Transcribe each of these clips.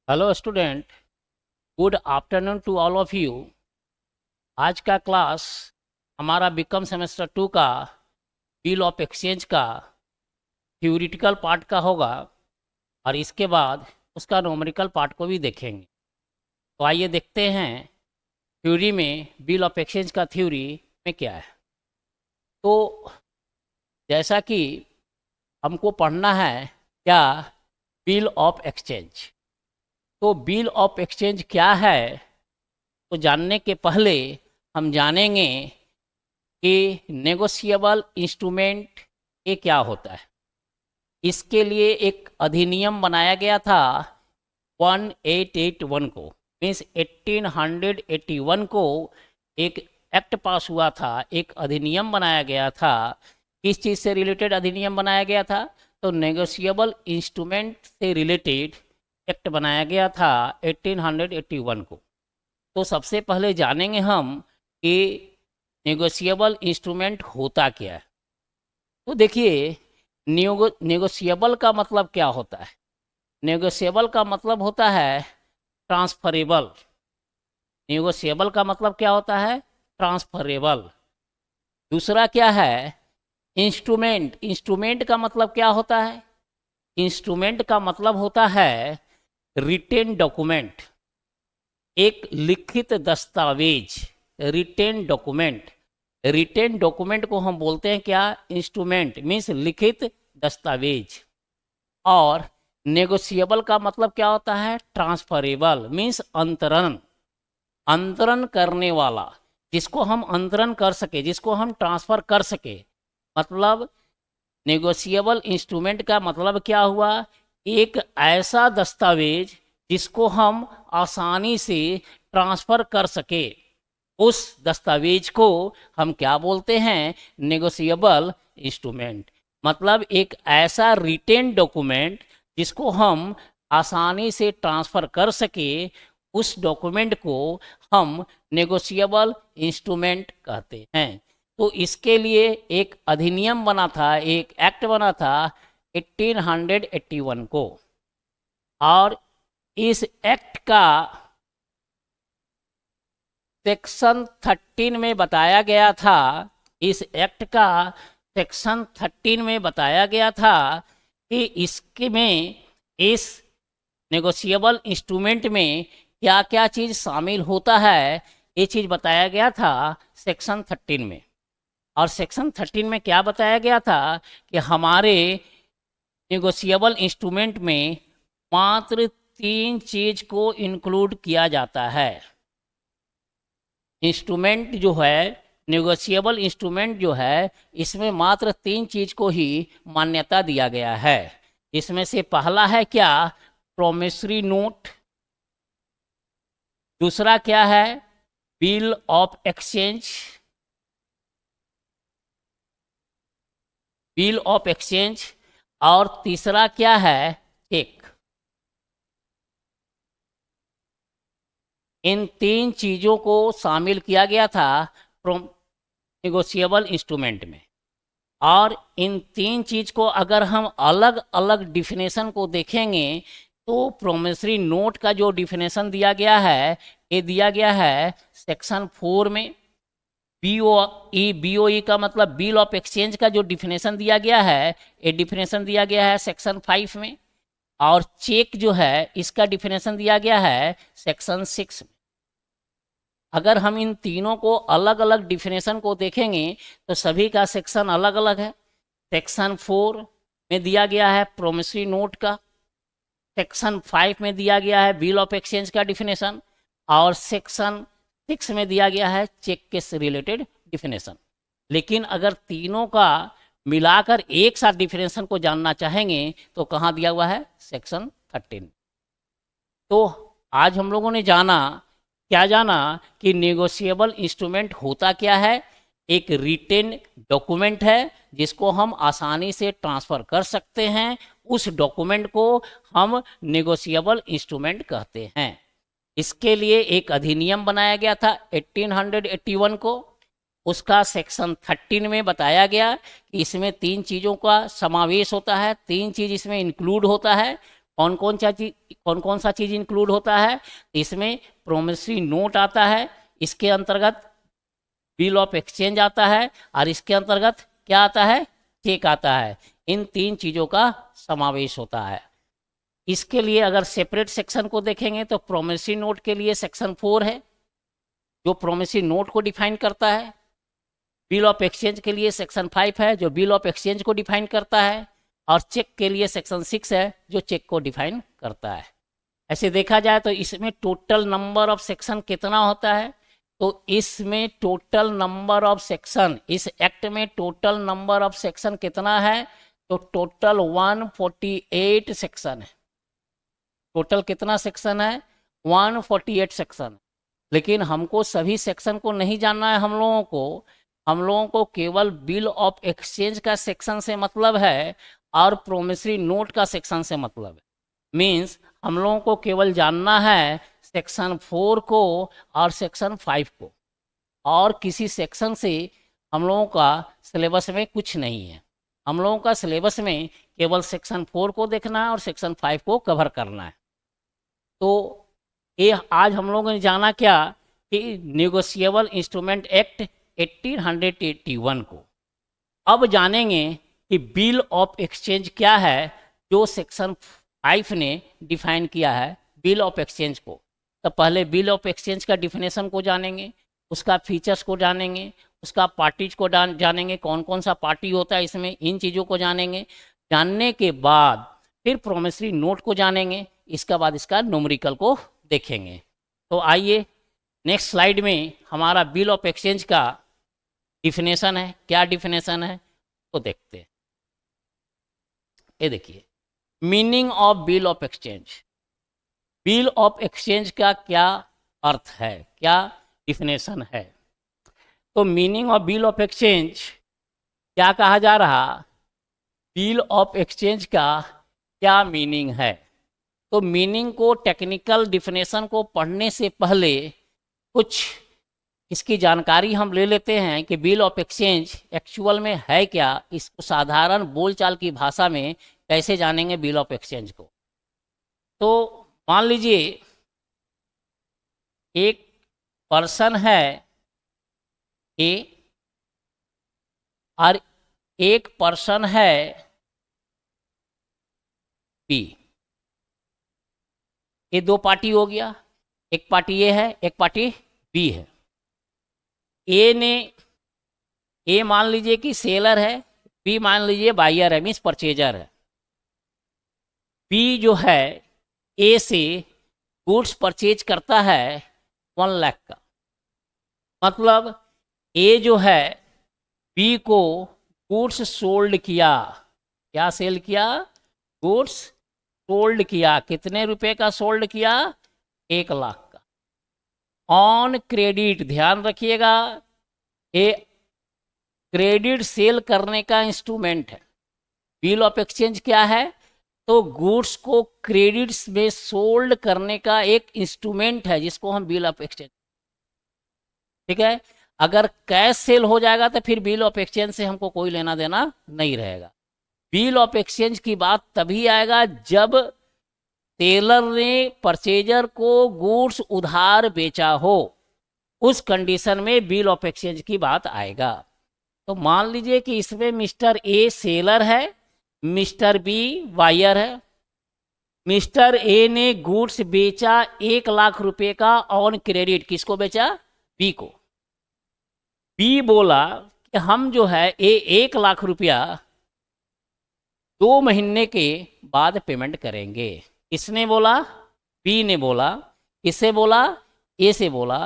Hello student, good afternoon to all of you. आज का class हमारा बीकॉम सेमेस्टर 2 का बिल ऑफ एक्सचेंज का थ्योरेटिकल पार्ट का होगा और इसके बाद उसका न्यूमेरिकल पार्ट को भी देखेंगे। तो आइए देखते हैं थ्योरी में बिल ऑफ एक्सचेंज का थ्योरी में क्या है। तो जैसा कि हमको पढ़ना है क्या बिल ऑफ एक्सचेंज। तो बिल ऑफ एक्सचेंज क्या है, तो जानने के पहले हम जानेंगे कि नेगोशिएबल इंस्ट्रूमेंट ये क्या होता है। इसके लिए एक अधिनियम बनाया गया था 1881 को, मीन्स 1881 को एक एक्ट पास हुआ था, एक अधिनियम बनाया गया था। किस चीज़ से रिलेटेड अधिनियम बनाया गया था? तो नेगोशिएबल इंस्ट्रूमेंट से रिलेटेड एक्ट बनाया गया था 1881 को। तो सबसे पहले जानेंगे हम कि नेगोशिएबल इंस्ट्रूमेंट होता क्या है। तो देखिए, नेगोशिएबल का मतलब क्या होता है? नेगोशिएबल का मतलब होता है ट्रांसफरेबल। नेगोशिएबल का मतलब क्या होता है? ट्रांसफरेबल। दूसरा क्या है? इंस्ट्रूमेंट। इंस्ट्रूमेंट का मतलब क्या होता है? इंस्ट्रूमेंट का मतलब होता है रिटेन डॉक्यूमेंट, एक लिखित दस्तावेज, रिटेन डॉक्यूमेंट। रिटेन डॉक्यूमेंट को हम बोलते हैं क्या? इंस्ट्रूमेंट, मीन्स लिखित दस्तावेज। और नेगोशिएबल का मतलब क्या होता है? ट्रांसफरेबल, मीन्स अंतरण। अंतरण करने वाला, जिसको हम अंतरण कर सके, जिसको हम ट्रांसफर कर सके। मतलब नेगोशिएबल इंस्ट्रूमेंट का मतलब क्या हुआ? एक ऐसा दस्तावेज जिसको हम आसानी से ट्रांसफ़र कर सके, उस दस्तावेज को हम क्या बोलते हैं? Negotiable instrument. मतलब एक ऐसा रिटेन डॉक्यूमेंट जिसको हम आसानी से ट्रांसफ़र कर सके, उस डॉक्यूमेंट को हम नेगोशिएबल इंस्ट्रूमेंट कहते हैं। तो इसके लिए एक अधिनियम बना था, एक एक्ट बना था 1881 को। और इस एक्ट का सेक्शन 13 में बताया गया था, इस एक्ट का सेक्शन 13 में बताया गया था कि इसके में, इस नेगोशिएबल इंस्ट्रूमेंट में क्या क्या चीज़ शामिल होता है, ये चीज़ बताया गया था सेक्शन 13 में। और सेक्शन 13 में क्या बताया गया था कि हमारे नेगोशिएबल इंस्ट्रूमेंट में मात्र 3 चीज़ को इंक्लूड किया जाता है। इंस्ट्रूमेंट जो है, नेगोशिएबल इंस्ट्रूमेंट जो है, इसमें मात्र 3 चीज़ को ही मान्यता दिया गया है। इसमें से पहला है क्या? Promissory note. दूसरा क्या है? Bill of exchange. Bill of exchange. और तीसरा क्या है? चेक। इन 3 चीज़ों को शामिल किया गया था नेगोशिएबल इंस्ट्रूमेंट में। और इन 3 चीज़ को अगर हम अलग अलग डिफिनेशन को देखेंगे, तो प्रोमिसरी नोट का जो डिफिनेशन दिया गया है, ये दिया गया है सेक्शन 4 में। बीओई का मतलब बिल ऑफ एक्सचेंज का जो डिफिनेशन दिया गया है, ये डिफिनेशन दिया गया है सेक्शन 5 में। और चेक जो है, इसका डिफिनेशन दिया गया है सेक्शन 6 में। अगर हम इन तीनों को अलग अलग डिफिनेशन को देखेंगे, तो सभी का सेक्शन अलग अलग है। सेक्शन 4 में दिया गया है प्रोमिसरी नोट का, सेक्शन 5 में दिया गया है बिल ऑफ एक्सचेंज का डिफिनेशन, और सेक्शन 6 में दिया गया है चेक के से रिलेटेड डिफिनेशन। लेकिन अगर तीनों का मिलाकर एक साथ डिफिनेशन को जानना चाहेंगे, तो कहाँ दिया हुआ है? सेक्शन 13। तो आज हम लोगों ने जाना, क्या जाना कि नेगोशिएबल इंस्ट्रूमेंट होता क्या है? एक रिटेन डॉक्यूमेंट है जिसको हम आसानी से ट्रांसफ़र कर सकते हैं, उस डॉक्यूमेंट को हम नेगोशिएबल इंस्ट्रूमेंट कहते हैं। इसके लिए एक अधिनियम बनाया गया था 1881 को। उसका सेक्शन 13 में बताया गया कि इसमें 3 चीज़ों का समावेश होता है, 3 चीज़ इसमें इंक्लूड होता है। कौन कौन सा चीज़ इंक्लूड होता है? इसमें प्रोमिसरी नोट आता है, इसके अंतर्गत बिल ऑफ एक्सचेंज आता है, और इसके अंतर्गत क्या आता है? चेक आता है। इन 3 चीज़ों का समावेश होता है। इसके लिए अगर सेपरेट सेक्शन को देखेंगे तो प्रोमिसरी नोट के लिए सेक्शन 4 है, जो प्रोमिसरी नोट को डिफाइन करता है। बिल ऑफ एक्सचेंज के लिए सेक्शन 5 है, जो बिल ऑफ एक्सचेंज को डिफाइन करता है, और चेक के लिए सेक्शन 6 है, जो चेक को डिफाइन करता है। ऐसे देखा जाए तो इसमें टोटल नंबर ऑफ सेक्शन कितना होता है? तो इसमें टोटल नंबर ऑफ सेक्शन, इस एक्ट में टोटल नंबर ऑफ सेक्शन कितना है? तो टोटल 148 सेक्शन है। टोटल कितना सेक्शन है? 148 सेक्शन। लेकिन हमको सभी सेक्शन को नहीं जानना है। हम लोगों को केवल बिल ऑफ एक्सचेंज का सेक्शन से मतलब है और प्रोमिसरी नोट का सेक्शन से मतलब है। मीन्स हम लोगों को केवल जानना है सेक्शन 4 को और सेक्शन 5 को, और किसी सेक्शन से हम लोगों का सिलेबस में कुछ नहीं है। हम लोगों का सिलेबस में केवल सेक्शन 4 को देखना है और सेक्शन 5 को कवर करना है। तो ये आज हम लोगों ने जाना क्या कि नेगोशिएबल इंस्ट्रूमेंट एक्ट 1881 को। अब जानेंगे कि बिल ऑफ एक्सचेंज क्या है, जो सेक्शन 5 ने डिफाइन किया है बिल ऑफ एक्सचेंज को। तो पहले बिल ऑफ एक्सचेंज का डिफिनेशन को जानेंगे, उसका फीचर्स को जानेंगे, उसका पार्टीज को जानेंगे, कौन कौन सा पार्टी होता है इसमें, इन चीज़ों को जानेंगे। जानने के बाद फिर प्रोमिसरी नोट को जानेंगे, इसके बाद इसका न्यूमेरिकल को देखेंगे। तो आइए नेक्स्ट स्लाइड में हमारा बिल ऑफ एक्सचेंज का डिफिनेशन है। क्या डिफिनेशन है तो देखते हैं। ये देखिए, meaning of bill of exchange. Bill of exchange का क्या अर्थ है, क्या डिफिनेशन है? तो meaning of bill of exchange क्या कहा जा रहा? बिल ऑफ एक्सचेंज का क्या मीनिंग है? तो मीनिंग को, टेक्निकल डिफिनेशन को पढ़ने से पहले कुछ इसकी जानकारी हम ले लेते हैं कि बिल ऑफ एक्सचेंज एक्चुअल में है क्या। इसको साधारण बोलचाल की भाषा में कैसे जानेंगे बिल ऑफ एक्सचेंज को? तो मान लीजिए एक पर्सन है ए और एक पर्सन है बी। ये 2 पार्टी हो गया, एक पार्टी ए है, एक पार्टी बी है। ए मान लीजिए कि सेलर है, बी मान लीजिए बायर है, मीन्स परचेजर है। बी जो है ए से गुड्स परचेज करता है 1 लाख का। मतलब ए जो है बी को गुड्स सोल्ड किया। क्या सेल किया? गुड्स सोल्ड किया। कितने रुपए का सोल्ड किया? 1 लाख का। ऑन क्रेडिट, ध्यान रखिएगा, ये क्रेडिट सेल करने का इंस्ट्रूमेंट है। बिल ऑफ एक्सचेंज क्या है? तो गुड्स को क्रेडिट्स में सोल्ड करने का एक इंस्ट्रूमेंट है, जिसको हम बिल ऑफ एक्सचेंज। ठीक है, अगर कैश सेल हो जाएगा तो फिर बिल ऑफ एक्सचेंज से हमको कोई लेना देना नहीं रहेगा। बिल ऑफ एक्सचेंज की बात तभी आएगा जब सेलर ने परचेजर को गुड्स उधार बेचा हो, उस कंडीशन में बिल ऑफ एक्सचेंज की बात आएगा। तो मान लीजिए कि इसमें मिस्टर ए सेलर है, मिस्टर बी बायर है। मिस्टर ए ने गुड्स बेचा 1 लाख रुपए का ऑन क्रेडिट। किसको बेचा? बी को। बी बोला कि हम जो है 1 लाख रुपया 2 महीने के बाद पेमेंट करेंगे। किसने बोला? बी ने बोला। किससे बोला? ए से बोला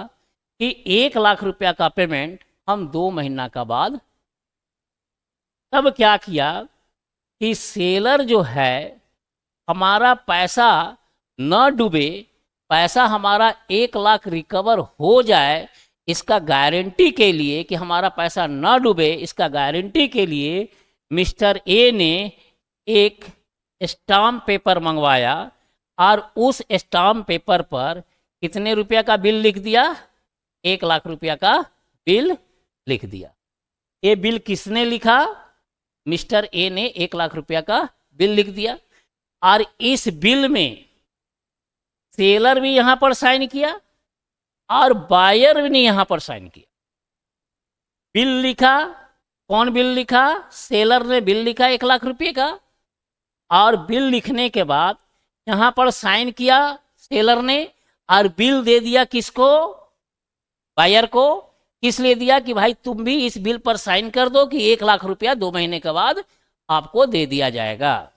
कि 1 लाख रुपया का पेमेंट हम 2 महीना का बाद। तब क्या किया कि सेलर जो है हमारा पैसा न डूबे, पैसा हमारा 1 लाख रिकवर हो जाए, इसका गारंटी के लिए कि हमारा पैसा न डूबे, इसका गारंटी के लिए मिस्टर ए ने एक स्टाम्प पेपर मंगवाया और उस स्टाम्प पेपर पर कितने रुपया का बिल लिख दिया? 1 लाख रुपया का बिल लिख दिया। ये बिल किसने लिखा? मिस्टर ए ने 1 लाख रुपया का बिल लिख दिया। और इस बिल में सेलर भी यहां पर साइन किया और बायर ने यहां पर साइन किया। बिल लिखा, कौन बिल लिखा? सेलर ने बिल लिखा 1,00,000 रुपये का, और बिल लिखने के बाद यहां पर साइन किया सेलर ने, और बिल दे दिया किसको? बायर को। किस लिए दिया? कि भाई तुम भी इस बिल पर साइन कर दो कि 1,00,000 रुपया 2 महीने के बाद आपको दे दिया जाएगा।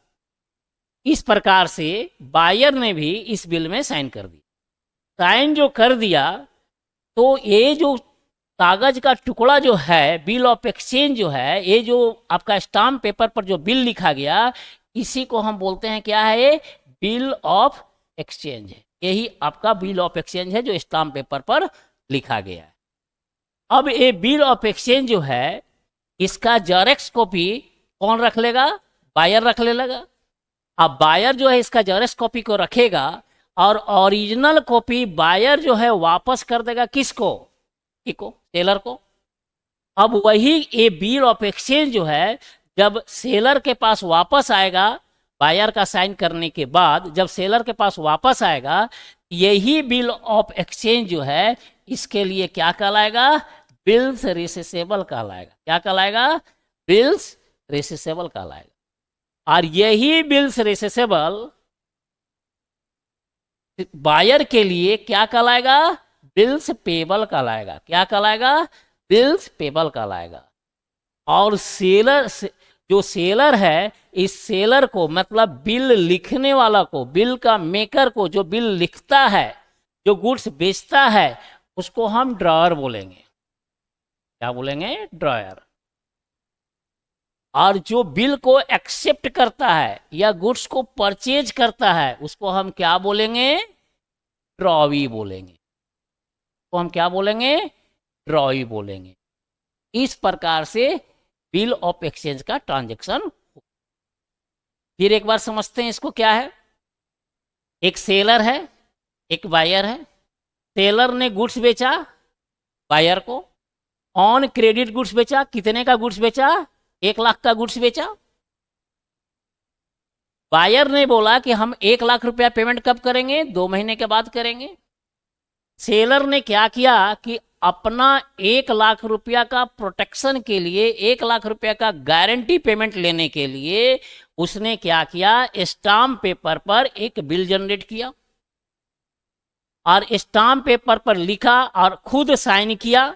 इस प्रकार से बायर ने भी इस बिल में साइन कर दिया। साइन जो कर दिया, तो ये जो कागज का टुकड़ा जो है, बिल ऑफ एक्सचेंज जो है, ये जो आपका स्टाम्प पेपर पर जो बिल लिखा गया, इसी को हम बोलते हैं क्या है? ये बिल ऑफ एक्सचेंज है। यही आपका बिल ऑफ एक्सचेंज है जो स्टाम्प पेपर पर लिखा गया है। अब ये बिल ऑफ एक्सचेंज जो है, इसका जेरॉक्स कॉपी कौन रख लेगा? बायर रख लेगा। अब बायर जो है इसका जेरॉक्स कॉपी को रखेगा, और ओरिजिनल कॉपी बायर जो है वापस कर देगा किसको? को, सेलर को। अब वही ये बिल ऑफ एक्सचेंज जो है, जब सेलर के पास वापस आएगा, बायर का साइन करने के बाद जब सेलर के पास वापस आएगा, यही बिल ऑफ एक्सचेंज जो है, इसके लिए क्या कहलाएगा? बिल्स रिसीसेबल कहलाएगा। क्या कहलाएगा? बिल्स रिसीसेबल कहलाएगा। और यही बिल्स रिसीसेबल बायर के लिए क्या कहलाएगा? बिल्स पेबल कहलाएगा। क्या कहलाएगा? बिल्स पेबल कहलाएगा। और सेलर जो सेलर है, इस सेलर को, मतलब बिल लिखने वाला को, बिल का मेकर को, जो बिल लिखता है, जो गुड्स बेचता है, उसको हम ड्रॉयर बोलेंगे। क्या बोलेंगे? ड्रॉयर। और जो बिल को एक्सेप्ट करता है या गुड्स को परचेज करता है, उसको हम क्या बोलेंगे? ड्रॉवी बोलेंगे। तो हम क्या बोलेंगे? ड्रॉवी बोलेंगे। इस प्रकार से बिल ऑफ एक्सचेंज का ट्रांजैक्शन। फिर एक बार समझते हैं इसको क्या है। एक सेलर है, एक बायर है। सेलर ने गुड्स बेचा बायर को, ऑन क्रेडिट गुड्स बेचा। कितने का गुड्स बेचा? 1,00,000 का गुड्स बेचा। बायर ने बोला कि हम 1,00,000 रुपया पेमेंट कब करेंगे? 2 महीने के बाद करेंगे। सेलर ने क्या किया कि अपना 1,00,000 रुपया का प्रोटेक्शन के लिए, 1,00,000 रुपया का गारंटी पेमेंट लेने के लिए, उसने क्या किया? स्टाम्प पेपर पर एक बिल जनरेट किया, और स्टाम्प पेपर पर लिखा और खुद साइन किया,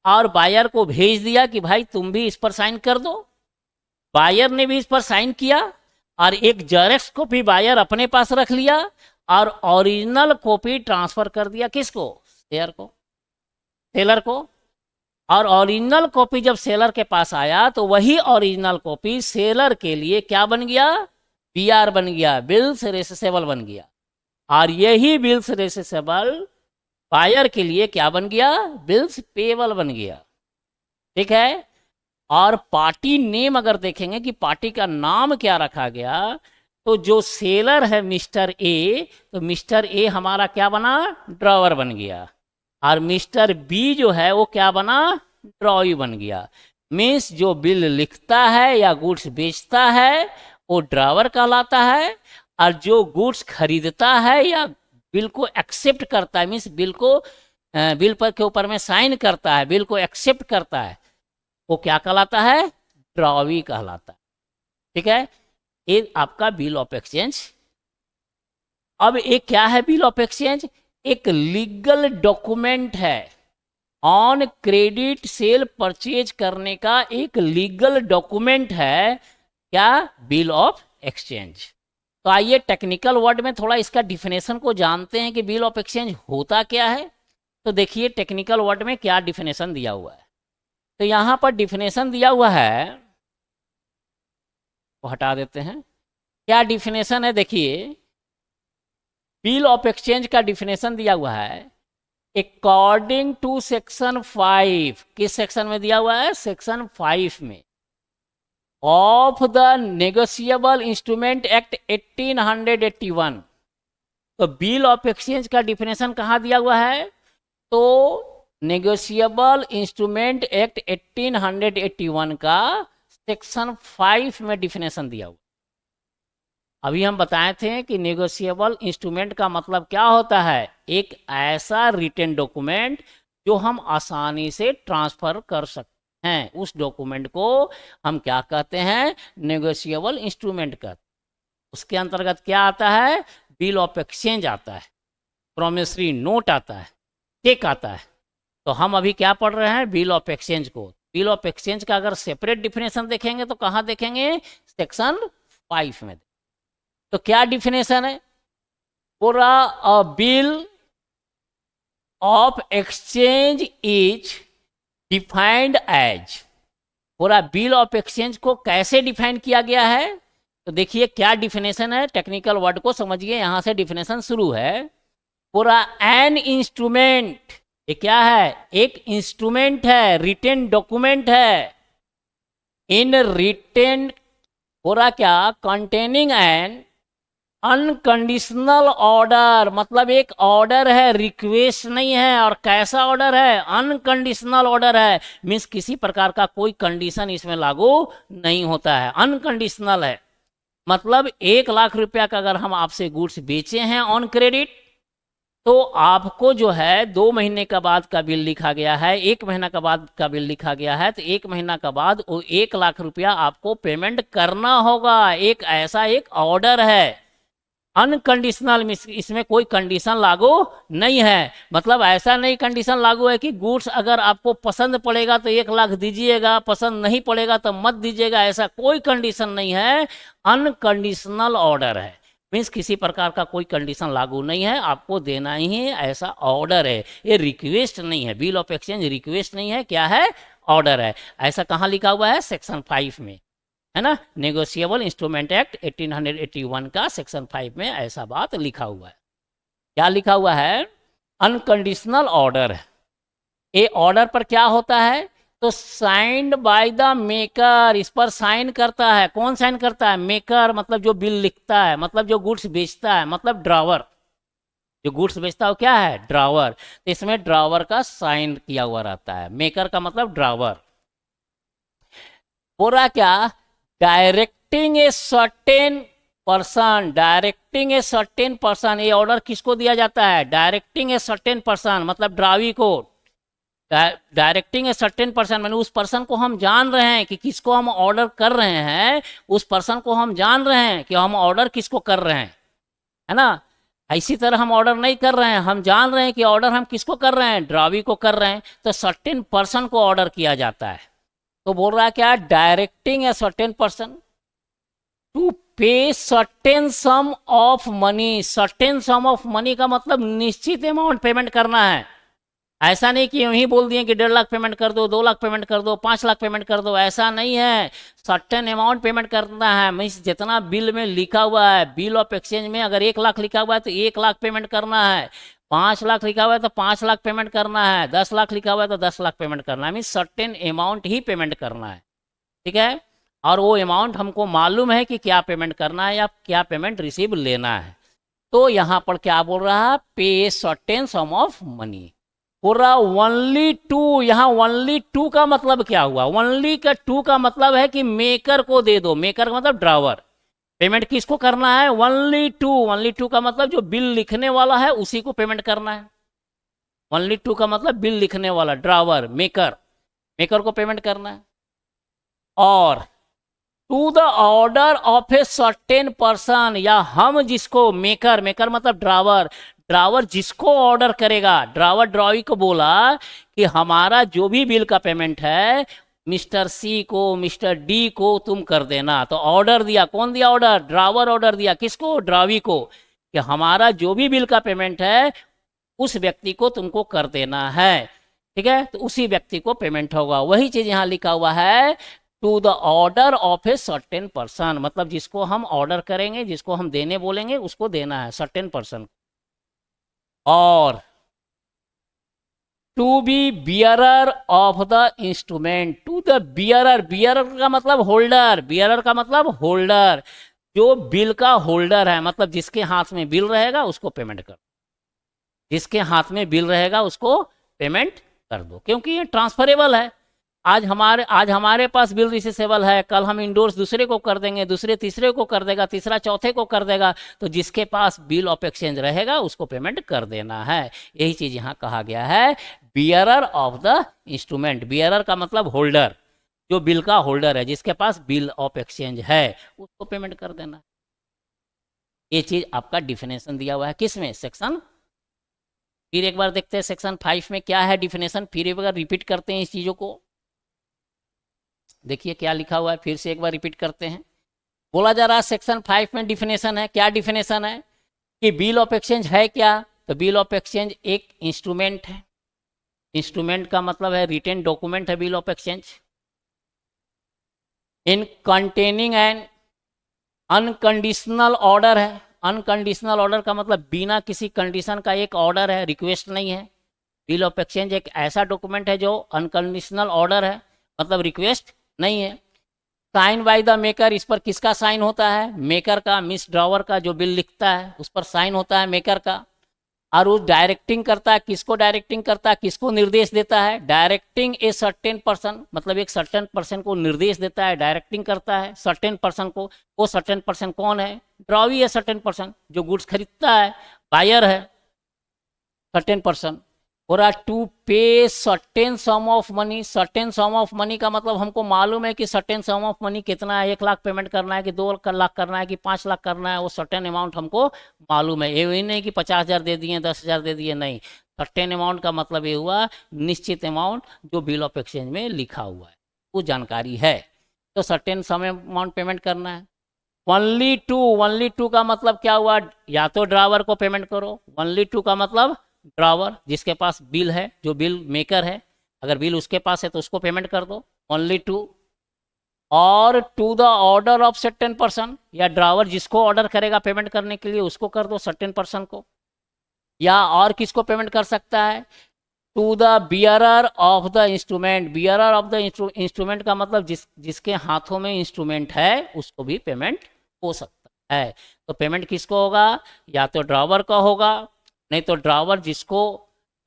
और बायर को भेज दिया कि भाई तुम भी इस पर साइन कर दो। बायर ने भी इस पर साइन किया, और एक जेरॉक्स कॉपी बायर अपने पास रख लिया, और ओरिजिनल कॉपी ट्रांसफर कर दिया किसको? सेलर को। और ओरिजिनल कॉपी जब सेलर के पास आया, तो वही ओरिजिनल कॉपी सेलर के लिए क्या बन गया? बीआर बन गया, बिल्स रिसीसेबल बन गया। और यही बिल्स रिसीसेबल बायर के लिए क्या बन गया? बिल्स पेबल बन गया। ठीक है। और पार्टी नेम अगर देखेंगे कि पार्टी का नाम क्या रखा गया, तो जो सेलर है मिस्टर ए, तो मिस्टर ए हमारा क्या बना? ड्रॉवर बन गया। और मिस्टर बी जो है वो क्या बना? ड्रॉवी बन गया। मीन्स जो बिल लिखता है या गुड्स बेचता है वो ड्रॉवर कहलाता है, और जो गुड्स खरीदता है या बिल को एक्सेप्ट करता है, मीन्स बिल को बिल पर के ऊपर में साइन करता है, बिल को एक्सेप्ट करता है, वो क्या कहलाता है? ड्रॉवी कहलाता है। ठीक है। ये आपका बिल ऑफ एक्सचेंज। अब एक क्या है बिल ऑफ एक्सचेंज? एक लीगल डॉक्यूमेंट है। ऑन क्रेडिट सेल परचेज करने का एक लीगल डॉक्यूमेंट है क्या? Bill of exchange. तो आइए टेक्निकल वर्ड में थोड़ा इसका डिफिनेशन को जानते हैं कि बिल ऑफ एक्सचेंज होता क्या है। तो देखिए टेक्निकल वर्ड में क्या डिफिनेशन दिया हुआ है। तो यहाँ पर डिफिनेशन दिया हुआ है, वो हटा देते हैं। क्या डिफिनेशन है? देखिए बिल ऑफ एक्सचेंज का डिफिनेशन दिया हुआ है अकॉर्डिंग टू सेक्शन 5। किस सेक्शन में दिया हुआ है? सेक्शन 5 में, of the negotiable instrument act 1881। तो बिल ऑफ एक्सचेंज का डिफिनेशन कहाँ दिया हुआ है? तो नेगोशिएबल इंस्ट्रूमेंट एक्ट 1881 का सेक्शन 5 में डिफिनेशन दिया हुआ। अभी हम बताए थे कि नेगोशिएबल इंस्ट्रूमेंट का मतलब क्या होता है, एक ऐसा रिटन डॉक्यूमेंट जो हम आसानी से ट्रांसफर कर सकते हैं, उस डॉक्यूमेंट को हम क्या कहते हैं, नेगोशिएबल इंस्ट्रूमेंट कहते हैं। उसके अंतर्गत क्या आता है, बिल ऑफ एक्सचेंज आता है, प्रोमिसरी नोट आता है, चेक आता है। तो हम अभी क्या पढ़ रहे हैं, बिल ऑफ एक्सचेंज को। बिल ऑफ एक्सचेंज का अगर सेपरेट डिफिनेशन देखेंगे तो कहाँ देखेंगे, सेक्शन 5 में। तो क्या डिफिनेशन है, पूरा a bill of exchange is defined as, पूरा बिल ऑफ एक्सचेंज को कैसे डिफाइन किया गया है, तो देखिए क्या डिफिनेशन है, टेक्निकल वर्ड को समझिए, यहां से डिफिनेशन शुरू है। पूरा एन इंस्ट्रूमेंट, ये क्या है, एक इंस्ट्रूमेंट है, रिटेन डॉक्यूमेंट है, इन रिटेन, पूरा क्या, कंटेनिंग एन अनकंडीशनल ऑर्डर, मतलब एक ऑर्डर है, रिक्वेस्ट नहीं है। और कैसा ऑर्डर है, अनकंडीशनल ऑर्डर है, मीन्स किसी प्रकार का कोई कंडीशन इसमें लागू नहीं होता है, अनकंडीशनल है। मतलब 1,00,000 रुपया का अगर हम आपसे गुड्स बेचे हैं ऑन क्रेडिट, तो आपको जो है 2 महीने का बाद का बिल लिखा गया है, 1 महीना का बाद का बिल लिखा गया है, तो 1 महीना का बाद वो 1,00,000 रुपया आपको पेमेंट करना होगा। एक ऐसा एक ऑर्डर है, अनकंडीशनल, इसमें कोई कंडीशन लागू नहीं है। मतलब ऐसा नहीं कंडीशन लागू है कि गुड्स अगर आपको पसंद पड़ेगा तो 1,00,000 दीजिएगा, पसंद नहीं पड़ेगा तो मत दीजिएगा, ऐसा कोई कंडीशन नहीं है। अनकंडीशनल ऑर्डर है, मीन्स किसी प्रकार का कोई कंडीशन लागू नहीं है, आपको देना ही है, ऐसा ऑर्डर है। ये रिक्वेस्ट नहीं है, बिल ऑफ एक्सचेंज रिक्वेस्ट नहीं है, क्या है, ऑर्डर है। ऐसा कहाँ लिखा हुआ है, सेक्शन 5 में, है ना, नेगोशिएबल इंस्ट्रूमेंट एक्ट 1881 का सेक्शन 5 में ऐसा बात लिखा हुआ है। क्या लिखा हुआ है, अनकंडीशनल ऑर्डर है। ये ऑर्डर पर क्या होता है, तो साइंड बाय द मेकर, इस पर साइन करता है, कौन साइन करता है, मेकर, मतलब जो बिल लिखता है, मतलब जो गुड्स बेचता है, मतलब ड्रावर, जो गुड्स बेचता है वो क्या है, ड्रावर। तो इसमें ड्रावर का साइन किया हुआ रहता है, मेकर का मतलब ड्रावर। पूरा क्या, directing a certain person, directing a certain person, ये ऑर्डर किसको दिया जाता है, डायरेक्टिंग ए सर्टेन पर्सन, मतलब ड्रावी को। डायरेक्टिंग ए सर्टेन पर्सन मैंने उस पर्सन को हम जान रहे हैं कि किसको हम ऑर्डर कर रहे हैं, उस पर्सन को हम जान रहे हैं कि हम ऑर्डर किसको कर रहे हैं, है ना। इसी तरह हम ऑर्डर नहीं कर रहे हैं, हम जान रहे हैं कि ऑर्डर हम किसको कर रहे हैं, ड्रावी को कर रहे हैं, तो सर्टेन पर्सन को ऑर्डर किया जाता है। तो बोल रहा है क्या, directing a certain person to pay certain sum of money, certain sum of money का मतलब निश्चित अमाउंट पेमेंट करना है। ऐसा नहीं कि यूं ही बोल दिए कि 1,50,000 पेमेंट कर दो, 2,00,000 पेमेंट कर दो, 5,00,000 पेमेंट कर दो, ऐसा नहीं है। सर्टेन अमाउंट पेमेंट करना है, मीन्स जितना बिल में लिखा हुआ है, बिल ऑफ एक्सचेंज में अगर 1,00,000 लिखा हुआ है तो 1,00,000 पेमेंट करना है, 5,00,000 लिखा हुआ है तो 5,00,000 पेमेंट करना है, 10,00,000 लिखा हुआ है तो 10,00,000 पेमेंट करना है, मीन्स सर्टेन अमाउंट ही पेमेंट करना है, ठीक है। और वो अमाउंट हमको मालूम है कि क्या पेमेंट करना है या क्या पेमेंट रिसीव लेना है। तो यहाँ पर क्या बोल रहा है, पे सर्टेन सम ऑफ मनी, पूरा ओनली टू, यहाँ ओनली टू का मतलब क्या हुआ, ओनली का टू का मतलब है कि मेकर को दे दो, मेकर का मतलब ड्रावर, पेमेंट किसको करना है, ओनली टू, ओनली टू का मतलब जो बिल लिखने वाला है उसी को पेमेंट करना है। ओनली टू का मतलब बिल लिखने वाला, ड्रावर, मेकर, मेकर को पेमेंट करना है। और to the order of a certain person, या हम जिसको, मेकर, मेकर मतलब ड्रावर, ड्रावर जिसको ऑर्डर करेगा, ड्रावर ड्रावी को बोला कि हमारा जो भी बिल का पेमेंट है मिस्टर सी को, मिस्टर डी को तुम कर देना। तो ऑर्डर दिया, कौन दिया ऑर्डर, ड्रावर ऑर्डर दिया, किसको, ड्रावी को, कि हमारा जो भी बिल का पेमेंट है उस व्यक्ति को तुमको कर देना है, ठीक है। तो उसी व्यक्ति को पेमेंट होगा। वही चीज यहाँ लिखा हुआ है, to the order of a certain person, मतलब जिसको हम ऑर्डर करेंगे, जिसको हम देने बोलेंगे उसको देना है, सर्टेन पर्सन। और to be bearer of the instrument, to the bearer, bearer का मतलब होल्डर, बियरर का मतलब होल्डर, जो बिल का होल्डर है, मतलब जिसके हाथ में बिल रहेगा उसको पेमेंट कर, जिसके हाथ में बिल रहेगा उसको पेमेंट कर दो, क्योंकि ये ट्रांसफरेबल है। आज हमारे पास बिल रिसीसेबल है, कल हम इंडोर्स दूसरे को कर देंगे, दूसरे तीसरे को कर देगा, तीसरा चौथे को कर देगा, तो जिसके पास बिल ऑफ एक्सचेंज रहेगा उसको पेमेंट कर देना है। यही चीज यहाँ कहा गया है, bearer of the instrument. Bearer का मतलब होल्डर, जो बिल का होल्डर है, जिसके पास बिल ऑफ एक्सचेंज है, उसको पेमेंट कर देना है। ये चीज आपका डिफिनेशन दिया हुआ है किसमें, सेक्शन, फिर एक बार देखते हैं सेक्शन 5 में क्या है डिफिनेशन, फिर एक बार रिपीट करते हैं इस चीजों को। देखिए क्या लिखा हुआ है, फिर से एक बार रिपीट करते हैं। बोला जा रहा है सेक्शन 5 में डिफिनेशन है, क्या डिफिनेशन है कि बिल ऑफ एक्सचेंज है क्या, तो बिल ऑफ एक्सचेंज एक इंस्ट्रूमेंट है। इंस्ट्रूमेंट का मतलब है रिटेन डॉक्यूमेंट है bill of exchange, in containing and unconditional order है। अनकंडीशनल ऑर्डर का मतलब बिना किसी कंडीशन का एक ऑर्डर है, रिक्वेस्ट नहीं है। बिल ऑफ एक्सचेंज एक ऐसा डॉक्यूमेंट है जो अनकंडीशनल ऑर्डर है, मतलब रिक्वेस्ट नहीं है। साइन बाय द मेकर, इस पर किसका साइन होता है, मेकर का, मिस ड्रॉवर का, जो बिल लिखता है उस पर साइन होता है मेकर का। और वो डायरेक्टिंग करता है, किसको डायरेक्टिंग करता है, किसको निर्देश देता है, डायरेक्टिंग ए सर्टेन पर्सन, मतलब एक सर्टेन पर्सन को निर्देश देता है, डायरेक्टिंग करता है सर्टेन पर्सन को। वो सर्टेन पर्सन कौन है, ड्रॉवी है सर्टेन पर्सन, जो गुड्स खरीदता है, बायर है सर्टेन पर्सन। और to pay certain sum of money, certain sum of money का मतलब हमको मालूम है कि सर्टेन सम ऑफ मनी कितना है, 1 लाख पेमेंट करना है कि 2 लाख करना है कि 5 लाख करना है, वो सर्टेन अमाउंट हमको मालूम है। ये नहीं कि 50,000 दे दिए, 10,000 दे दिए, नहीं। सर्टेन अमाउंट का मतलब ये हुआ निश्चित अमाउंट जो बिल ऑफ एक्सचेंज में लिखा हुआ है, वो जानकारी है। तो सर्टेन सम अमाउंट पेमेंट करना है। ओनली टू का मतलब क्या हुआ, या तो ड्रावर को पेमेंट करो। ओनली टू का मतलब ड्रावर, जिसके पास बिल है, जो बिल मेकर है, अगर बिल उसके पास है तो उसको पेमेंट कर दो, ओनली टू। और to the order of certain person, या ड्रावर जिसको ऑर्डर करेगा पेमेंट करने के लिए उसको कर दो, सर्टेन पर्सन को। या और किसको पेमेंट कर सकता है, to the bearer of the instrument. Bearer of the instrument का मतलब जिसके हाथों में इंस्ट्रूमेंट है उसको भी पेमेंट हो सकता है। तो पेमेंट किसको होगा, या तो ड्रावर का होगा, नहीं तो ड्रावर जिसको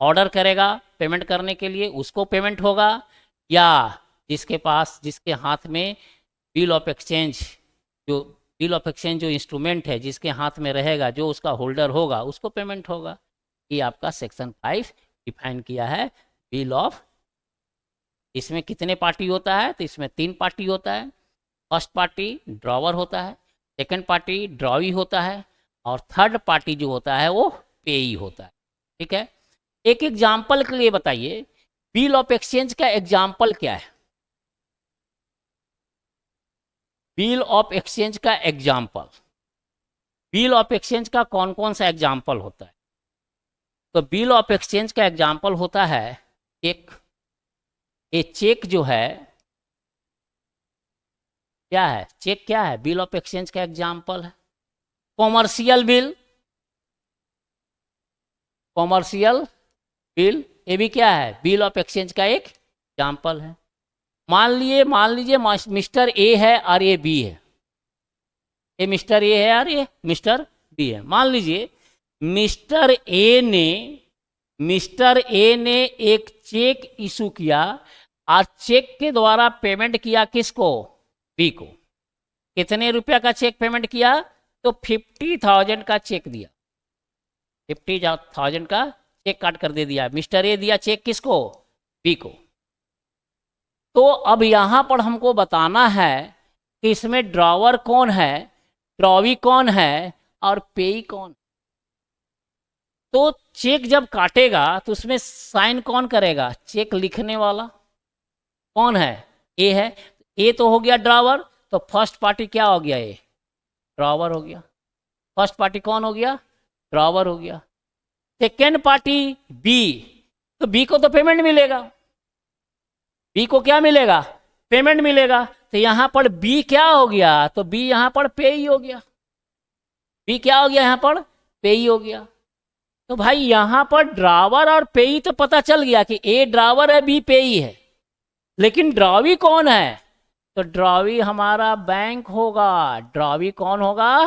ऑर्डर करेगा पेमेंट करने के लिए उसको पेमेंट होगा, या जिसके हाथ में बिल ऑफ एक्सचेंज, जो इंस्ट्रूमेंट है जिसके हाथ में रहेगा, जो उसका होल्डर होगा, उसको पेमेंट होगा। ये आपका सेक्शन 5 डिफाइन किया है बिल ऑफ। इसमें कितने पार्टी होता है, तो इसमें 3 पार्टी होता है। फर्स्ट पार्टी ड्रॉवर होता है, सेकंड पार्टी ड्रॉवी होता है, और थर्ड पार्टी जो होता है वो पेई होता है। ठीक है, एक एग्जाम्पल के लिए बताइए, बिल ऑफ एक्सचेंज का एग्जाम्पल क्या है, बिल ऑफ एक्सचेंज का एग्जाम्पल, बिल ऑफ एक्सचेंज का कौन कौन सा एग्जाम्पल होता है। तो बिल ऑफ एक्सचेंज का एग्जाम्पल होता है एक चेक जो है, क्या है चेक, क्या है बिल ऑफ एक्सचेंज का एग्जाम्पल है, कॉमर्शियल बिल। कॉमर्शियल बिल ये भी क्या है, बिल ऑफ एक्सचेंज का एक एग्जाम्पल है। मान लीजिए मिस्टर ए है और ये बी है, ये मिस्टर ए है और ये मिस्टर बी है। मान लीजिए मिस्टर ए ने एक चेक इशू किया और चेक के द्वारा पेमेंट किया किसको, बी को। कितने रुपया का चेक पेमेंट किया, तो 50,000 का चेक दिया, 50,000 का चेक काट कर दे दिया। मिस्टर ए दिया चेक किसको, बी को। तो अब यहां पर हमको बताना है कि इसमें ड्रॉवर कौन है, ड्रॉवी कौन है और पेई कौन। तो चेक जब काटेगा तो उसमें साइन कौन करेगा, चेक लिखने वाला कौन है, ए है। ए तो हो गया ड्रॉवर, तो फर्स्ट पार्टी क्या हो गया, ए ड्रॉवर हो गया। फर्स्ट पार्टी कौन हो गया, ड्रॉवर हो गया। सेकेंड पार्टी बी, तो बी को तो पेमेंट मिलेगा, बी को क्या मिलेगा, पेमेंट मिलेगा। तो यहां पर बी क्या हो गया, तो बी यहां पर पेई हो गया। बी क्या हो गया, यहां पर पेई हो गया। तो भाई यहां पर ड्रावर और पेई तो पता चल गया कि ए ड्रावर है, बी पेई है, लेकिन ड्रॉवी कौन है, तो ड्रॉवी हमारा बैंक होगा। ड्रॉवी कौन होगा,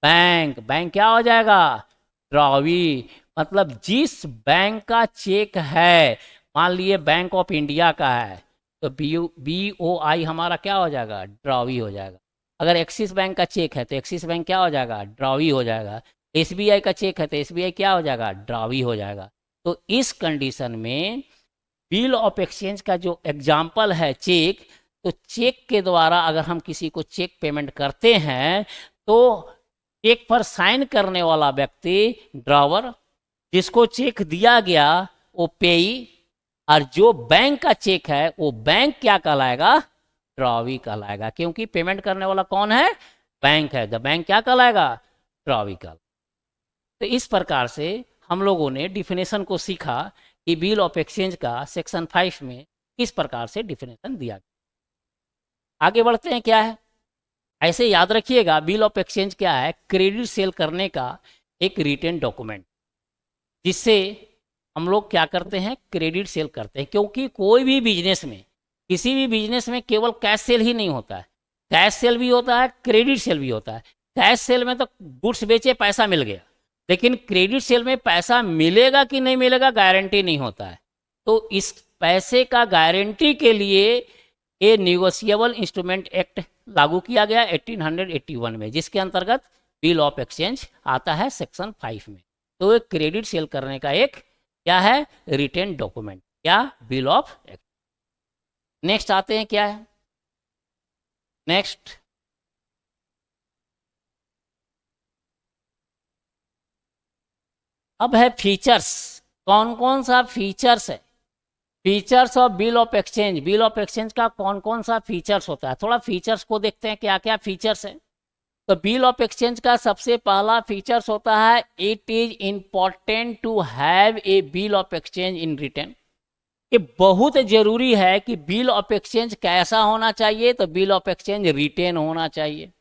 बैंक। बैंक क्या हो जाएगा, ड्रॉवी। मतलब जिस बैंक का चेक है, मान लिए बैंक ऑफ इंडिया का है, तो BOI हमारा क्या हो जाएगा, ड्रॉवी हो जाएगा। अगर एक्सिस बैंक का चेक है तो एक्सिस बैंक क्या हो जाएगा, ड्रॉवी हो जाएगा। SBI का चेक है तो SBI क्या हो जाएगा, ड्रॉवी हो जाएगा। तो इस कंडीशन में बिल ऑफ एक्सचेंज का जो एग्जाम्पल है चेक, तो चेक के द्वारा अगर हम किसी को चेक पेमेंट करते हैं तो चेक पर साइन करने वाला व्यक्ति ड्रॉवर, जिसको चेक दिया गया वो पेई, और जो बैंक का चेक है वो बैंक क्या कहलाएगा, ड्रॉवी कहलाएगा। क्योंकि पेमेंट करने वाला कौन है, बैंक है, द बैंक क्या कहलाएगा, ड्रॉवी कहलाएगा। तो इस प्रकार से हम लोगों ने डिफिनेशन को सीखा कि बिल ऑफ एक्सचेंज का सेक्शन 5 में किस प्रकार से डिफिनेशन दिया गया। आगे बढ़ते हैं, क्या है, ऐसे याद रखिएगा बिल ऑफ एक्सचेंज क्या है, क्रेडिट सेल करने का एक रिटेन डॉक्यूमेंट, जिससे हम लोग क्या करते हैं, क्रेडिट सेल करते हैं। क्योंकि कोई भी बिजनेस में, किसी भी बिजनेस में केवल कैश सेल ही नहीं होता है, कैश सेल भी होता है, क्रेडिट सेल भी होता है। कैश सेल में तो गुड्स बेचे, पैसा मिल गया, लेकिन क्रेडिट सेल में पैसा मिलेगा कि नहीं मिलेगा गारंटी नहीं होता है। तो इस पैसे का गारंटी के लिए ये निगोशिएबल इंस्ट्रूमेंट एक्ट लागू किया गया 1881 में, जिसके अंतर्गत बिल ऑफ एक्सचेंज आता है सेक्शन 5 में। तो एक क्रेडिट सेल करने का एक क्या है, रिटेन डॉक्यूमेंट, क्या, बिल ऑफ एक्सचेंज। नेक्स्ट आते हैं, क्या है नेक्स्ट, अब है फीचर्स। कौन कौन सा फीचर्स है, features of bill of exchange. Bill of exchange का कौन कौन सा फीचर्स होता है, थोड़ा फीचर्स को देखते हैं क्या क्या फीचर्स है। तो बिल ऑफ एक्सचेंज का सबसे पहला फीचर्स होता है, it is important to have a bill of exchange in written. ये बहुत जरूरी है कि बिल ऑफ एक्सचेंज कैसा होना चाहिए, तो बिल ऑफ एक्सचेंज रिटेन होना चाहिए,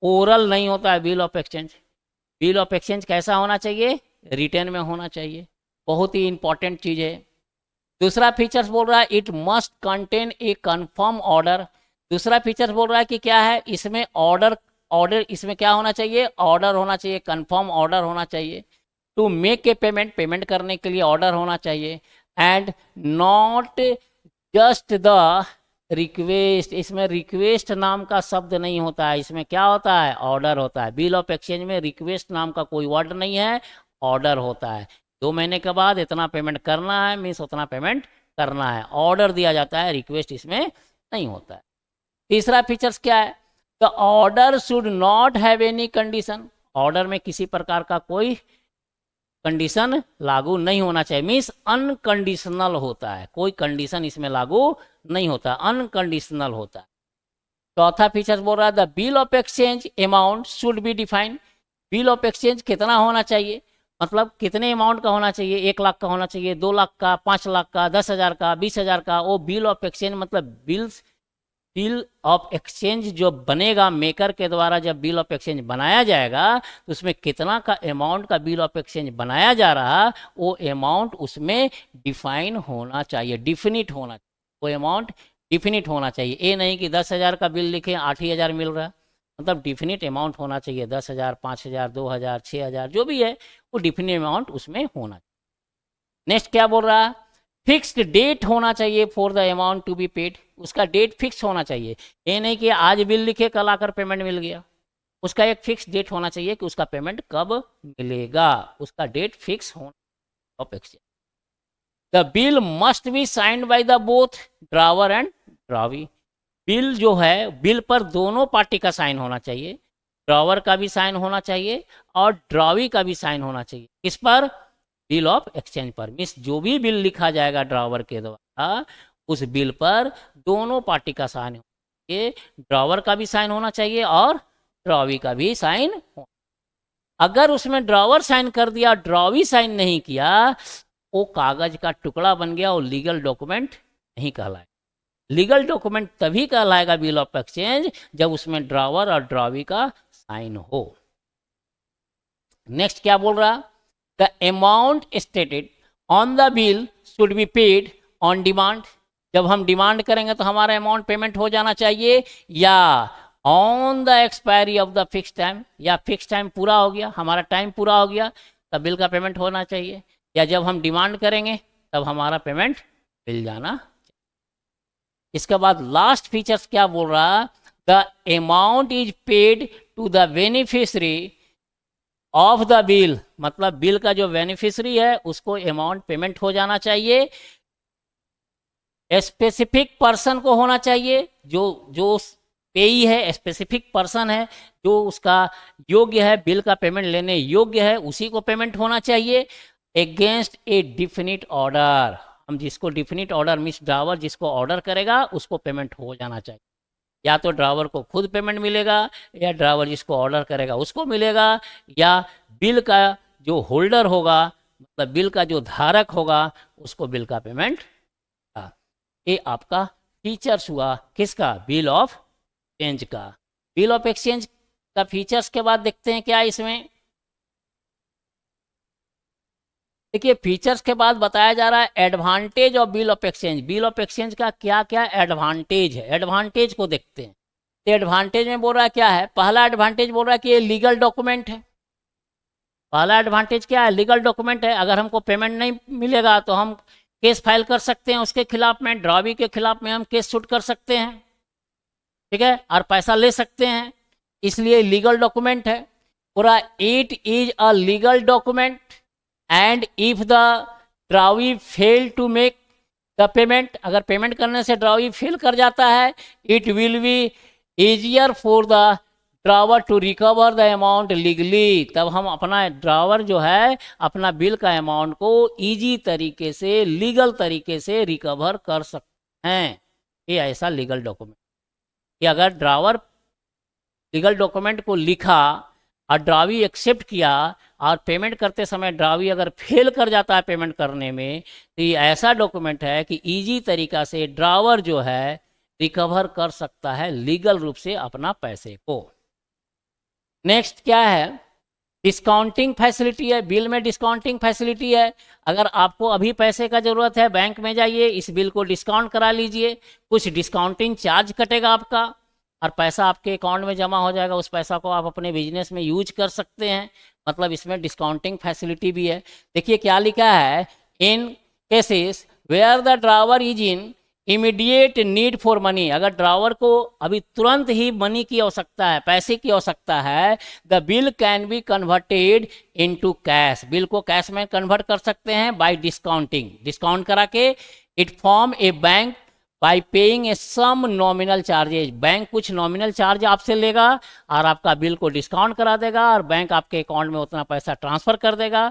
ओरल नहीं होता है bill of exchange. Bill of exchange कैसा होना चाहिए, रिटेन में होना चाहिए, बहुत ही इंपॉर्टेंट चीज है। दूसरा फीचर्स बोल रहा है, it must contain a confirm order. दूसरा फीचर्स बोल रहा है कि क्या है, इसमें ऑर्डर इसमें क्या होना चाहिए, ऑर्डर होना चाहिए, कंफर्म ऑर्डर होना चाहिए। To make a payment, payment करने के लिए ऑर्डर होना चाहिए। And not just the request, इसमें रिक्वेस्ट नाम का शब्द नहीं होता है, इसमें क्या होता है, ऑर्डर होता है। बिल ऑफ एक्सचेंज में रिक्वेस्ट नाम का कोई वर्ड नहीं है, ऑर्डर होता है। 2 महीने के बाद इतना पेमेंट करना है, मीन्स उतना पेमेंट करना है, ऑर्डर दिया जाता है, रिक्वेस्ट इसमें नहीं होता है। तीसरा फीचर्स क्या है, the order should not have any condition. Order में किसी प्रकार का कोई कंडीशन लागू नहीं होना चाहिए, मीन्स अनकंडीशनल होता है, कोई कंडीशन इसमें लागू नहीं होता, अनकंडीशनल होता है। चौथा फीचर बोल रहा है, the bill of exchange amount should be defined. Bill of exchange कितना होना चाहिए, मतलब कितने अमाउंट का होना चाहिए, 1 लाख का होना चाहिए, 2 लाख का, 5 लाख का, 10,000 का, 20,000 का। वो बिल ऑफ एक्सचेंज मतलब बिल ऑफ एक्सचेंज जो बनेगा मेकर के द्वारा, जब बिल ऑफ एक्सचेंज बनाया जाएगा तो उसमें कितना का अमाउंट का बिल ऑफ एक्सचेंज बनाया जा रहा, वो अमाउंट उसमें डिफाइन होना चाहिए, डिफिनिट होना चाहिए, वो अमाउंट डिफिनिट होना चाहिए। ये नहीं कि 10,000 का बिल लिखे 8,000 मिल रहा है, मतलब डिफिनिट अमाउंट होना चाहिए, 10,000, 5,000, 2,000, 6,000 जो भी है वो डिफिनिट अमाउंट उसमें होना चाहिए। नेक्स्ट क्या बोल रहा है, फिक्स्ड डेट होना चाहिए for the amount to be paid. उसका डेट फिक्स होना चाहिए, ये नहीं कि आज बिल लिखे कल आकर पेमेंट मिल गया। उसका एक फिक्स डेट होना चाहिए कि उसका पेमेंट कब मिलेगा, उसका डेट फिक्स होना of exchange. The bill must be signed by the both drawer and drawee. Bill जो है, बिल पर दोनों पार्टी का साइन होना चाहिए, ड्रावर का भी साइन होना चाहिए और ड्रावी का भी साइन होना चाहिए। किस पर, बिल ऑफ एक्सचेंज पर। मीन्स जो भी बिल लिखा जाएगा ड्रावर के द्वारा, उस बिल पर दोनों पार्टी का साइन होना चाहिए, ड्रावर का भी साइन होना चाहिए और ड्रावी का भी साइन होना। अगर उसमें ड्रावर साइन कर दिया, ड्रावी साइन नहीं किया, वो कागज का टुकड़ा बन गया, वो लीगल डॉक्यूमेंट नहीं कहलाएगा। लीगल डॉक्यूमेंट तभी कहलाएगा बिल ऑफ एक्सचेंज जब उसमें ड्रावर और ड्रावी का साइन हो। नेक्स्ट क्या बोल रहा, the amount stated on the bill should be paid on demand. जब हम डिमांड करेंगे तो हमारा अमाउंट पेमेंट हो जाना चाहिए, या on the expiry of the fix time, या फिक्स टाइम पूरा हो गया, हमारा टाइम पूरा हो गया तब बिल का पेमेंट होना चाहिए, या जब हम डिमांड करेंगे तब हमारा पेमेंट मिल जाना। इसके बाद लास्ट फीचर्स क्या बोल रहा, the amount is paid to the beneficiary of the bill, मतलब बिल का जो बेनिफिशरी है उसको अमाउंट पेमेंट हो जाना चाहिए, स्पेसिफिक पर्सन को होना चाहिए, जो जो पेई है स्पेसिफिक पर्सन है, जो उसका योग्य है, बिल का पेमेंट लेने योग्य है, उसी को पेमेंट होना चाहिए, अगेंस्ट ए डिफिनिट ऑर्डर, हम जिसको डिफिनिट ऑर्डर मीन्स ड्रावर जिसको ऑर्डर करेगा उसको पेमेंट हो जाना चाहिए, या तो ड्रावर को खुद पेमेंट मिलेगा या ड्रावर जिसको ऑर्डर करेगा उसको मिलेगा, या बिल का जो होल्डर होगा मतलब बिल का जो धारक होगा उसको बिल का पेमेंट। ये आपका फीचर्स हुआ किसका, बिल ऑफ एक्सचेंज का। बिल ऑफ एक्सचेंज का फीचर्स के बाद देखते हैं क्या इसमें, देखिए फीचर्स के बाद बताया जा रहा है advantage of bill of exchange, bill of exchange का क्या क्या एडवांटेज है, एडवांटेज को देखते हैं। तो एडवांटेज में बोल रहा है क्या है, पहला एडवांटेज बोल रहा है कि ये लीगल डॉक्यूमेंट है, पहला एडवांटेज क्या है, लीगल डॉक्यूमेंट है, अगर हमको पेमेंट नहीं मिलेगा तो हम केस फाइल कर सकते हैं उसके खिलाफ में, ड्रावी के खिलाफ में हम केस शूट कर सकते हैं, ठीक है, और पैसा ले सकते हैं, इसलिए लीगल डॉक्यूमेंट है पूरा। It is a legal document and if the drawee fail to make the payment, अगर पेमेंट करने से ड्रावी फेल कर जाता है, it will be easier for the drawer to recover the amount legally, तब हम अपना ड्रावर जो है अपना बिल का अमाउंट को इजी तरीके से लीगल तरीके से रिकवर कर सकते हैं। ये ऐसा लीगल डॉक्यूमेंट, कि अगर ड्रावर लीगल डॉक्यूमेंट को लिखा और ड्रावी एक्सेप्ट किया और पेमेंट करते समय ड्रावी अगर फेल कर जाता है पेमेंट करने में, तो ये ऐसा डॉक्यूमेंट है कि इजी तरीका से ड्रावर जो है रिकवर कर सकता है लीगल रूप से अपना पैसे को। नेक्स्ट क्या है, डिस्काउंटिंग फैसिलिटी है, बिल में डिस्काउंटिंग फैसिलिटी है, अगर आपको अभी पैसे का ज़रूरत है बैंक में जाइए इस बिल को डिस्काउंट करा लीजिए, कुछ डिस्काउंटिंग चार्ज कटेगा आपका और पैसा आपके अकाउंट में जमा हो जाएगा, उस पैसा को आप अपने बिजनेस में यूज कर सकते हैं, मतलब इसमें डिस्काउंटिंग फैसिलिटी भी है। देखिए क्या लिखा है, in cases where the drawer is in immediate need for money, अगर ड्रावर को अभी तुरंत ही मनी की आवश्यकता है, पैसे की आवश्यकता है, the bill can be converted into cash, bill को कैश में कन्वर्ट कर सकते हैं बाय डिस्काउंटिंग, डिस्काउंट करा के, it from a bank by paying a sum nominal charges, bank कुछ नॉमिनल चार्ज आपसे लेगा और आपका बिल को डिस्काउंट करा देगा और बैंक आपके अकाउंट में उतना पैसा ट्रांसफर कर देगा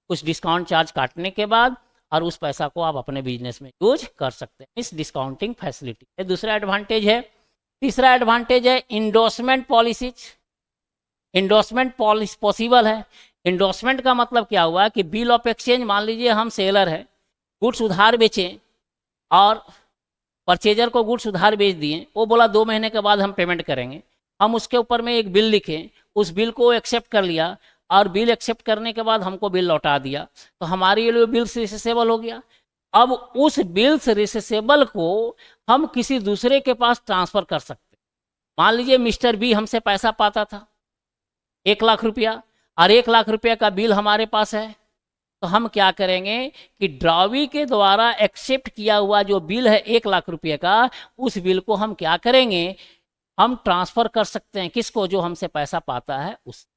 कुछ डिस्काउंट चार्ज काटने के बाद, और उस पैसा को आप अपने बिजनेस में यूज कर सकते हैं, इस डिस्काउंटिंग फैसिलिटी। ये दूसरा एडवांटेज है। तीसरा एडवांटेज है endorsement policies, endorsement policy possible है। इंडोर्समेंट का मतलब क्या हुआ कि बिल ऑफ एक्सचेंज, मान लीजिए हम सेलर है, गुड्स उधार बेचें और परचेजर को गुड्स उधार बेच दिए, वो बोला 2 महीने के बाद हम पेमेंट करेंगे, हम उसके ऊपर में एक बिल लिखें, उस बिल को एक्सेप्ट कर लिया और बिल एक्सेप्ट करने के बाद हमको बिल लौटा दिया, तो हमारे लिए बिल्स रिसेसेबल हो गया। अब उस बिल्स रिसेसेबल को हम किसी दूसरे के पास ट्रांसफ़र कर सकते। मान लीजिए मिस्टर बी हमसे पैसा पाता था 1 लाख रुपया और 1 लाख रुपया का बिल हमारे पास है, तो हम क्या करेंगे कि ड्रावी के द्वारा एक्सेप्ट किया हुआ जो बिल है 1 लाख रुपये का, उस बिल को हम क्या करेंगे, हम ट्रांसफ़र कर सकते हैं किसको, जो हमसे पैसा पाता है उस,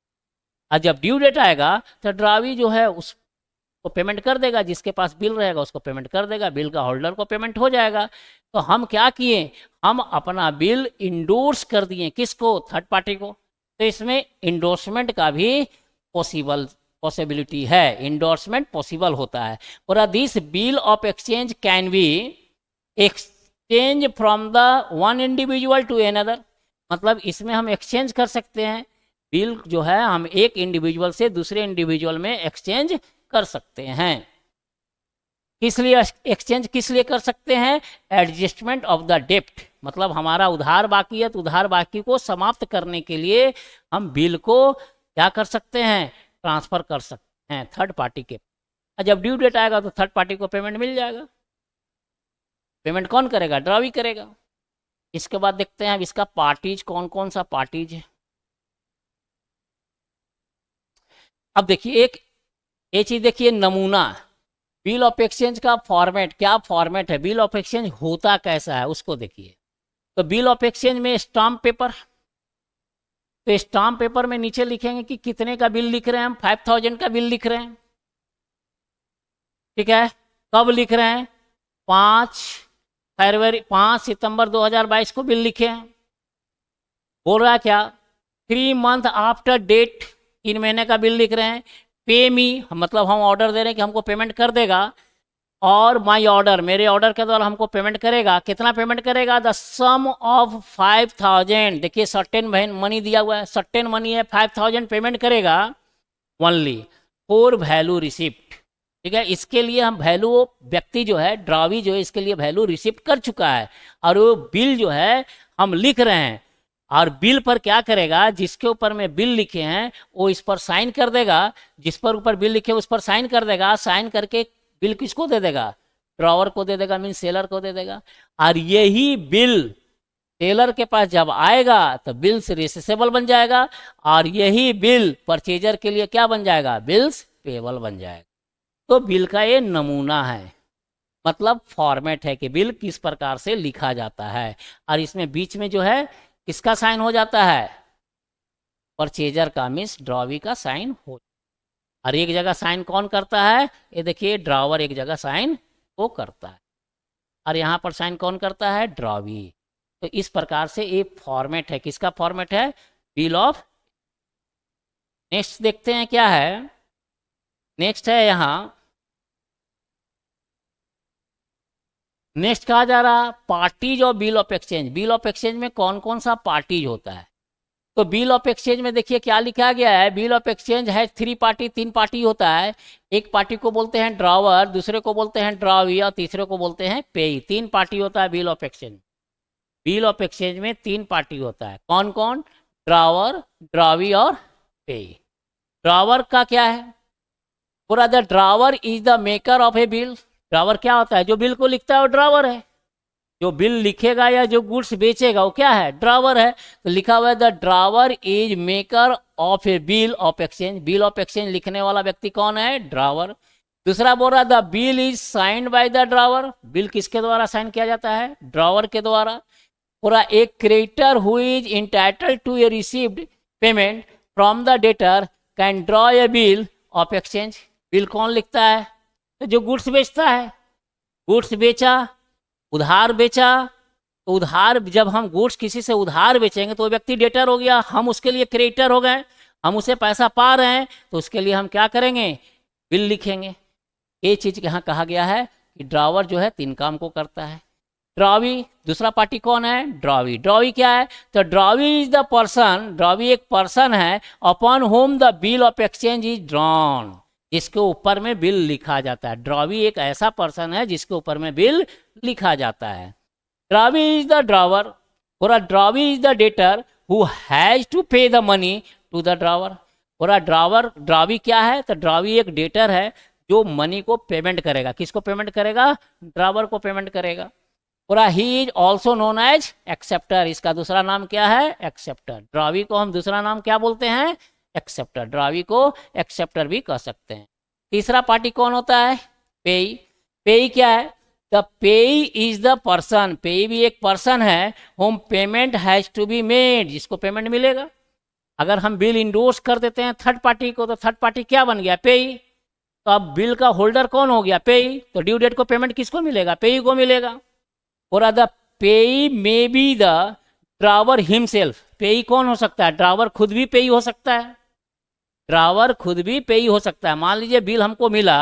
और जब ड्यू डेट आएगा तो ड्रावी जो है उसको पेमेंट कर देगा, जिसके पास बिल रहेगा उसको पेमेंट कर देगा, बिल का होल्डर को पेमेंट हो जाएगा। तो हम क्या किए, हम अपना बिल इंडोर्स कर दिए किसको, थर्ड पार्टी को, तो इसमें इंडोर्समेंट का भी पॉसिबिलिटी है, इंडोर्समेंट पॉसिबल होता है। और this bill of exchange can be exchange from the one individual to another, मतलब इसमें हम एक्सचेंज कर सकते हैं, बिल जो है हम एक इंडिविजुअल से दूसरे इंडिविजुअल में एक्सचेंज कर सकते हैं। किस लिए एक्सचेंज किस लिए कर सकते हैं, एडजस्टमेंट ऑफ द डेप्ट, मतलब हमारा उधार बाकी है तो उधार बाकी को समाप्त करने के लिए हम बिल को क्या कर सकते हैं, ट्रांसफ़र कर सकते हैं थर्ड पार्टी के, और जब ड्यू डेट आएगा तो थर्ड पार्टी को पेमेंट मिल जाएगा। पेमेंट कौन करेगा, ड्रावी करेगा। इसके बाद देखते हैं अब इसका पार्टीज कौन कौन सा पार्टीज है। अब देखिए एक ये चीज़ देखिए, नमूना बिल ऑफ एक्सचेंज का फॉर्मेट क्या फॉर्मेट है, बिल ऑफ एक्सचेंज होता कैसा है उसको देखिए। तो बिल ऑफ एक्सचेंज में स्टाम्प पेपर, तो स्टाम्प पेपर में नीचे लिखेंगे कि कितने का बिल लिख रहे हैं हम, 5000 का बिल लिख रहे हैं, ठीक है। कब लिख रहे हैं, 5 सितंबर 2022 को बिल लिखे हैं। बोल रहा है क्या, 3 मंथ आफ्टर डेट, 3 महीने का बिल लिख रहे हैं। पे मी मतलब हम ऑर्डर दे रहे हैं कि हमको पेमेंट कर देगा, और माई ऑर्डर मेरे ऑर्डर के द्वारा हमको पेमेंट करेगा। कितना पेमेंट करेगा, द सम ऑफ 5000, देखिए सर्टेन मनी दिया हुआ है, सर्टेन मनी है, 5000 पेमेंट करेगा ओनली फॉर वैल्यू रिसिप्ट, ठीक है। इसके लिए हम वैल्यू, व्यक्ति जो है ड्रावी जो है इसके लिए वैल्यू रिसिप्ट कर चुका है, और वो बिल जो है हम लिख रहे हैं, और बिल पर क्या करेगा, जिसके ऊपर में बिल लिखे हैं वो इस पर साइन कर देगा, जिस पर ऊपर बिल लिखे उस पर साइन कर देगा, साइन करके बिल किसको दे देगा, ड्रॉवर को दे देगा, मीन सेलर को दे देगा। और यही बिल सेलर के पास जब आएगा तो बिल्स रिसीसेबल बन जाएगा, और यही बिल परचेजर के लिए क्या बन जाएगा, बिल्स पेबल बन जाएगा। तो बिल का ये नमूना है, मतलब फॉर्मेट है कि बिल किस प्रकार से लिखा जाता है। और इसमें बीच में जो है किसका साइन हो जाता है, परचेजर का, मीन्स ड्रॉवी का साइन हो। और एक जगह साइन कौन करता है, ये देखिए ड्रॉवर एक जगह साइन वो करता है, और यहाँ पर साइन कौन करता है, ड्रॉवी। तो इस प्रकार से ये फॉर्मेट है, किसका फॉर्मेट है, बिल ऑफ। नेक्स्ट देखते हैं क्या है, नेक्स्ट है यहाँ, नेक्स्ट कहा जा रहा parties of bill of exchange. Bill of exchange में कौन कौन सा पार्टीज होता है, तो बिल ऑफ एक्सचेंज में देखिए क्या लिखा गया है, बिल ऑफ एक्सचेंज है 3 पार्टी, 3 पार्टी होता है। एक पार्टी को बोलते हैं ड्रॉवर, दूसरे को बोलते हैं ड्रॉवी, और तीसरे को बोलते हैं पेई। 3 पार्टी होता है bill of exchange. Bill of exchange में 3 पार्टी होता है, कौन कौन, ड्रॉवर, ड्रॉवी और पेई। ड्रॉवर का क्या है, पूरा the drawer is the maker of A bill. Drawer क्या होता है, जो बिल को लिखता है वो ड्रॉवर है, जो बिल लिखेगा या जो गुड्स बेचेगा वो क्या है, ड्रॉवर है। तो लिखा हुआ है the drawer is maker of A bill of exchange. Bill of exchange लिखने वाला व्यक्ति कौन है, ड्रॉवर। दूसरा बोल रहा the bill is signed by the drawer. Bill किसके द्वारा साइन किया जाता है, ड्रॉवर के द्वारा। पूरा एक creditor who is entitled to a received payment from the debtor can draw a bill of exchange. Bill कौन लिखता है, तो जो गुड्स बेचता है, गुड्स बेचा, उधार बेचा, तो उधार जब हम गुड्स किसी से उधार बेचेंगे तो वो व्यक्ति डेटर हो गया, हम उसके लिए क्रेडिटर हो गए, हम उसे पैसा पा रहे हैं, तो उसके लिए हम क्या करेंगे, बिल लिखेंगे। ये चीज़ यहाँ कहा गया है कि ड्रॉवर जो है 3 काम को करता है। ड्रॉवी, दूसरा पार्टी कौन है, ड्रॉवी। ड्रॉवी क्या है, तो drawee is the person, drawee एक पर्सन है upon home the bill of exchange is drawn, जिसके ऊपर में बिल लिखा जाता है। ड्रॉवी एक ऐसा पर्सन है जिसके ऊपर में बिल लिखा जाता है। ड्रॉवी इज द ड्रॉवर, और drawee is the debtor who has to pay the money to the drawer. और ड्रॉवी क्या है, तो ड्रॉवी एक डेटर है जो मनी को पेमेंट करेगा, किसको पेमेंट करेगा, ड्रॉवर को पेमेंट करेगा। और he is also known as acceptor, इसका दूसरा नाम क्या है, एक्सेप्टर। ड्रॉवी को हम दूसरा नाम क्या बोलते हैं, एक्सेप्टर। ड्रॉवी को एक्सेप्टर भी कह सकते हैं। तीसरा पार्टी कौन होता है, पेई। पेई क्या है, द पेई इज द पर्सन, पेई भी एक पर्सन है whom payment has to be made, जिसको पेमेंट मिलेगा। अगर हम बिल इंडोर्स कर देते हैं थर्ड पार्टी को, तो थर्ड पार्टी क्या बन गया, पेई। तो अब बिल का होल्डर कौन हो गया, पेई। तो ड्यू डेट को पेमेंट किसको मिलेगा, पेई को मिलेगा। और द पेई may be the drawer himself. पेई कौन हो सकता है, ड्रॉवर खुद भी पेई हो सकता है, ड्रॉवर खुद भी पेई हो सकता है। मान लीजिए बिल हमको मिला,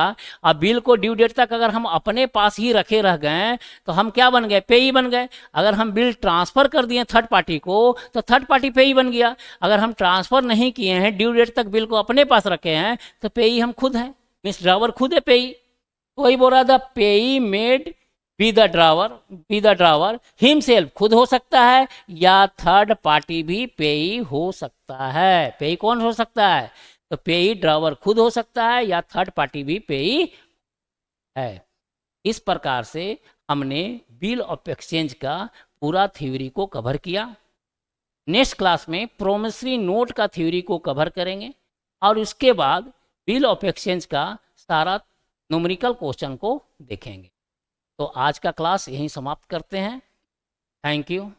अब बिल को ड्यू डेट तक अगर हम अपने पास ही रखे रह गए तो हम क्या बन गए, पेई बन गए। अगर हम बिल ट्रांसफर कर दिए थर्ड पार्टी को तो थर्ड पार्टी पेई बन गया। अगर हम ट्रांसफर नहीं किए हैं, ड्यू डेट तक बिल को अपने पास रखे हैं, तो पेई हम खुद हैं, मीन्स ड्रॉवर खुद है पेई। तो वही बोल रहा था, पेई made be the drawer himself, खुद हो सकता है, या थर्ड पार्टी भी पेई हो सकता है। पेई कौन हो सकता है, तो पेई ड्रॉवर खुद हो सकता है, या थर्ड पार्टी भी पेई है। इस प्रकार से हमने बिल ऑफ एक्सचेंज का पूरा थ्योरी को कवर किया। नेक्स्ट क्लास में प्रोमिसरी नोट का थ्योरी को कवर करेंगे, और उसके बाद बिल ऑफ एक्सचेंज का सारा न्यूमेरिकल क्वेश्चन को देखेंगे। तो आज का क्लास यहीं समाप्त करते हैं। Thank you.